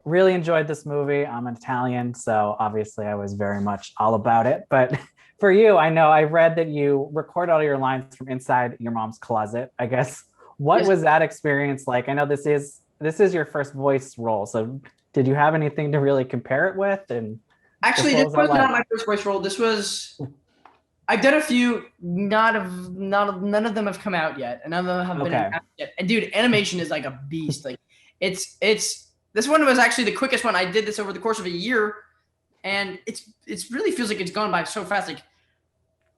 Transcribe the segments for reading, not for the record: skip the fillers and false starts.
really enjoyed this movie. I'm an Italian, so obviously I was very much all about it. But for you, I know I read that you record all your lines from inside your mom's closet. I guess what Yes. was that experience like? I know this is your first voice role, so did you have anything to really compare it with? And just Actually, what this was that was not like? my first voice role. This was I've done a few. None of them have come out yet, and none of them have been Okay. announced yet. And dude, animation is like a beast. Like it's this one was actually the quickest one. I did this over the course of a year, and it's really feels like it's gone by so fast. Like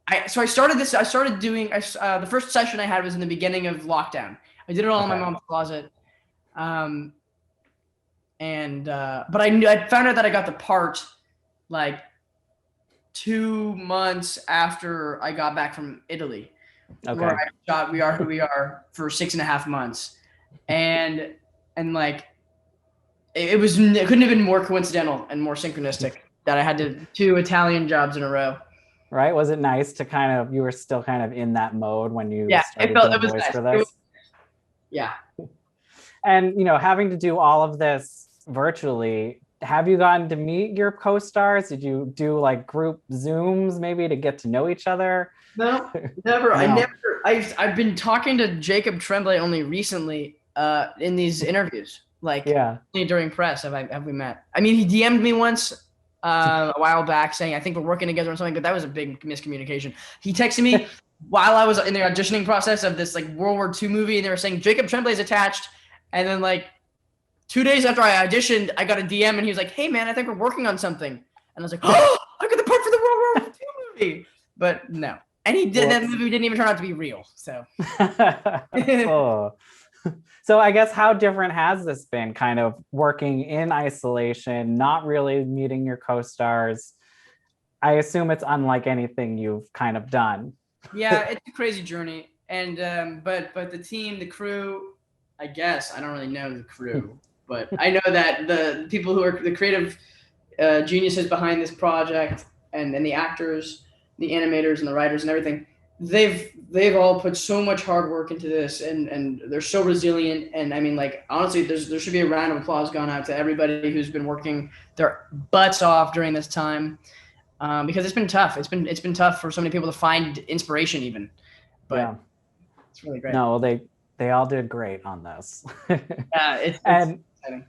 I started this. I started doing the first session I had was in the beginning of lockdown. I did it all in my Okay. mom's closet. Um, and but I found out that I got the part like 2 months after I got back from Italy, where Okay. I shot We Are Who We Are for 6.5 months, and and like it couldn't have been more coincidental and more synchronistic that I had two Italian jobs in a row. Right? Was it nice to kind of you were still kind of in that mode when you Yeah, started doing it was voice nice. for this? Yeah. And having to do all of this virtually, have you gotten to meet your co-stars? Did you do like group Zooms maybe to get to know each other? No, never. I No. never. I've been talking to Jacob Tremblay only recently in these interviews, like Yeah. only during press have we met. I mean, he DM'd me once a while back saying I think we're working together on something, but that was a big miscommunication. He texted me while I was in the auditioning process of this like World War II movie, and they were saying Jacob Tremblay's attached, and then like 2 days after I auditioned, I got a DM and he was like, "Hey man, I think we're working on something," and I was like, "Oh, I got the part for the World War II movie," but no. And he did that Whoops. movie didn't even turn out to be real. So Oh. So I guess how different has this been kind of working in isolation, not really meeting your co-stars? I assume it's unlike anything you've kind of done. yeah, it's a crazy journey. And but the team, the crew, I guess I don't really know the crew, but I know that the people who are the creative geniuses behind this project and the actors, the animators and the writers and everything, they've all put so much hard work into this and they're so resilient. And I mean, like honestly, there should be a round of applause gone out to everybody who's been working their butts off during this time, because it's been tough. It's been tough for so many people to find inspiration even, but Yeah. it's really great. No, they all did great on this. It's And exciting.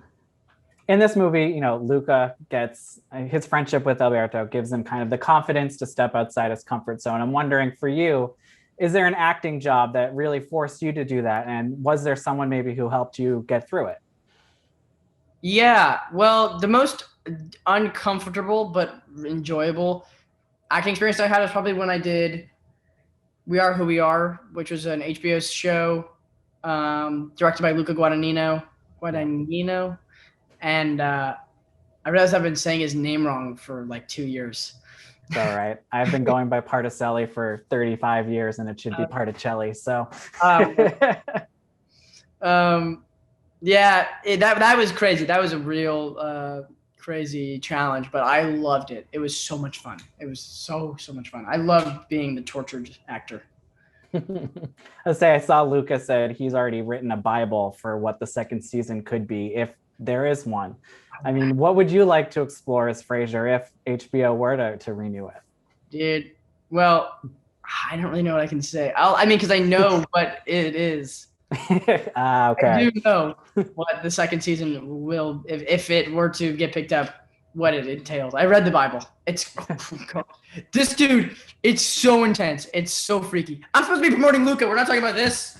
in this movie, Luca gets his friendship with Alberto gives him kind of the confidence to step outside his comfort zone. I'm wondering for you, is there an acting job that really forced you to do that? And was there someone maybe who helped you get through it? Yeah, well, the most uncomfortable but enjoyable acting experience I had was probably when I did We Are Who We Are, which was an HBO show directed by Luca Guadagnino, and I realized I've been saying his name wrong for like 2 years. It's all right. I've been going by Particelli for 35 years and it should be Uh, Particelli. So um, um, yeah, that was crazy. That was a real crazy challenge, but I loved it. It was so much fun. It was so much fun. I loved being the tortured actor. I say I saw Luca said he's already written a Bible for what the second season could be if there is one. I mean, what would you like to explore as Frasier if HBO were to renew it? Dude, well, I don't really know what I can say. I mean, because I know what it is. I Okay. do know what the second season will, if it were to get picked up, what it entails. I read the Bible. It's oh God. This dude. It's so intense. It's so freaky. I'm supposed to be promoting Luca. We're not talking about this.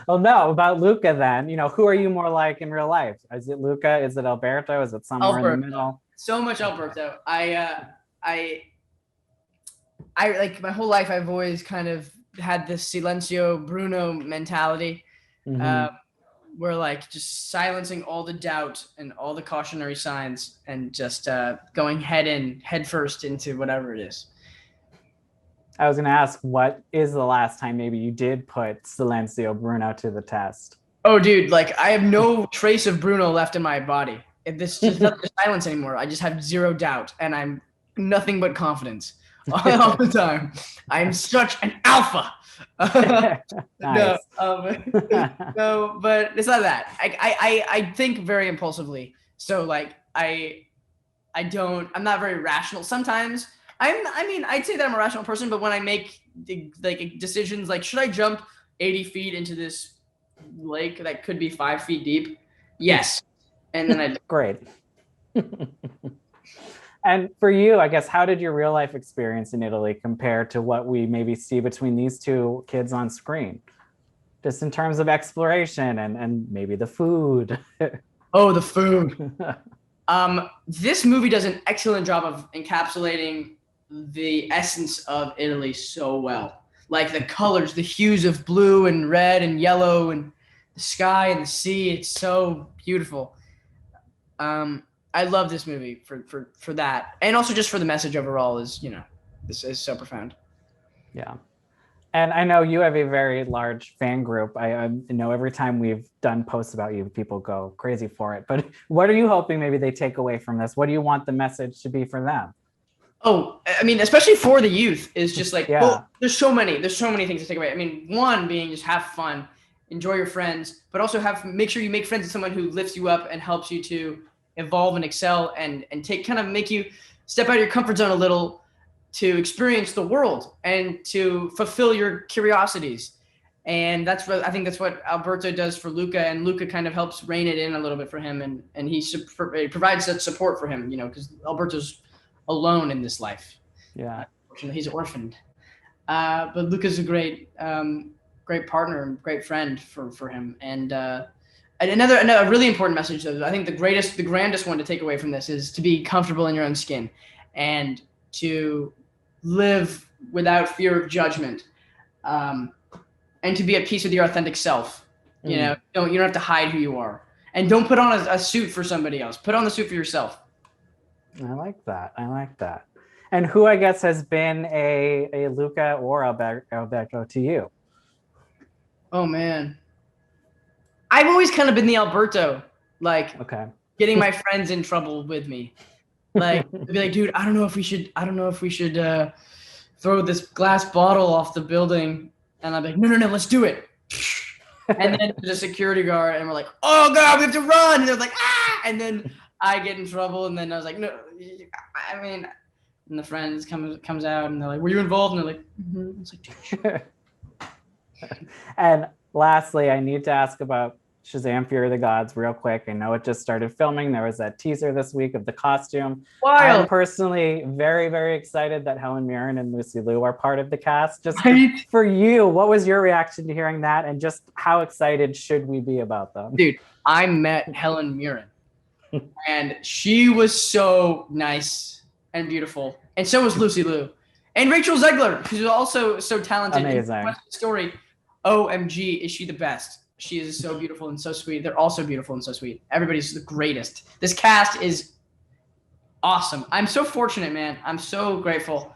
Well, no, about Luca then. Who are you more like in real life? Is it Luca? Is it Alberto? Is it somewhere in the Alberto. middle? So much Okay. Alberto. I I like my whole life. I've always kind of had this Silencio Bruno mentality. Uh, Hmm. we're like just silencing all the doubt and all the cautionary signs and just going head first into whatever it is. I was going to ask, what is the last time maybe you did put Silencio Bruno to the test? Oh, dude, like I have no trace of Bruno left in my body. If this just nothing silence anymore. I just have zero doubt and I'm nothing but confidence. all the time. I'm such an alpha. No, no, but it's not that. I think very impulsively. So like I'm not very rational. Sometimes I'd say that I'm a rational person, but when I make like decisions, like should I jump 80 feet into this lake that could be 5 feet deep? Yes. And then I Great. And for you, I guess, how did your real life experience in Italy compare to what we maybe see between these two kids on screen? Just in terms of exploration and maybe the food. Oh, the food. This movie does an excellent job of encapsulating the essence of Italy so well. Like the colors, the hues of blue and red and yellow and the sky and the sea. It's so beautiful. I love this movie for that. And also just for the message overall this is so profound. Yeah. And I know you have a very large fan group. I know every time we've done posts about you, people go crazy for it. But what are you hoping maybe they take away from this? What do you want the message to be for them? Oh, I mean, especially for the youth, is just like, Yeah. well, there's so many things to take away. I mean, one being just have fun, enjoy your friends, but also make sure you make friends with someone who lifts you up and helps you to evolve and excel and make you step out of your comfort zone a little to experience the world and to fulfill your curiosities. And I think that's what Alberto does for Luca, and Luca kind of helps rein it in a little bit for him, and he provides that support for him, because Alberto's alone in this life. Yeah. Unfortunately, he's orphaned. But Luca's a great partner and great friend for him. And another really important message, though, I think the grandest one to take away from this is to be comfortable in your own skin and to live without fear of judgment, and to be at peace with your authentic self. You don't have to hide who you are, and don't put on a suit for somebody else. Put on the suit for yourself. I like that. And who, I guess, has been a Luca or Alberto to you? Oh man, I've always kind of been the Alberto, like getting my friends in trouble with me. Like, be like, dude, I don't know if we should throw this glass bottle off the building. And I'm like, no, let's do it. And then there's a security guard, and we're like, oh god, we have to run. And they're like, ah! And then I get in trouble, and then I was like, no, I mean, and the friends comes out, and they're like, were you involved? And they're like, mm-hmm. It's like, And lastly, I need to ask about Shazam! Fury of the Gods real quick. I know it just started filming. There was that teaser this week of the costume. Wild. I'm personally very, very excited that Helen Mirren and Lucy Liu are part of the cast. Just right? For you, what was your reaction to hearing that? And just how excited should we be about them? Dude, I met Helen Mirren. And she was so nice and beautiful. And so was Lucy Liu. And Rachel Zegler, who's also so talented. Amazing. Story, OMG, is she the best? She is so beautiful and so sweet. They're all so beautiful and so sweet. Everybody's the greatest. This cast is awesome. I'm so fortunate, man. I'm so grateful.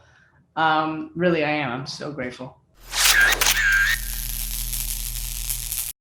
Really, I am. I'm so grateful.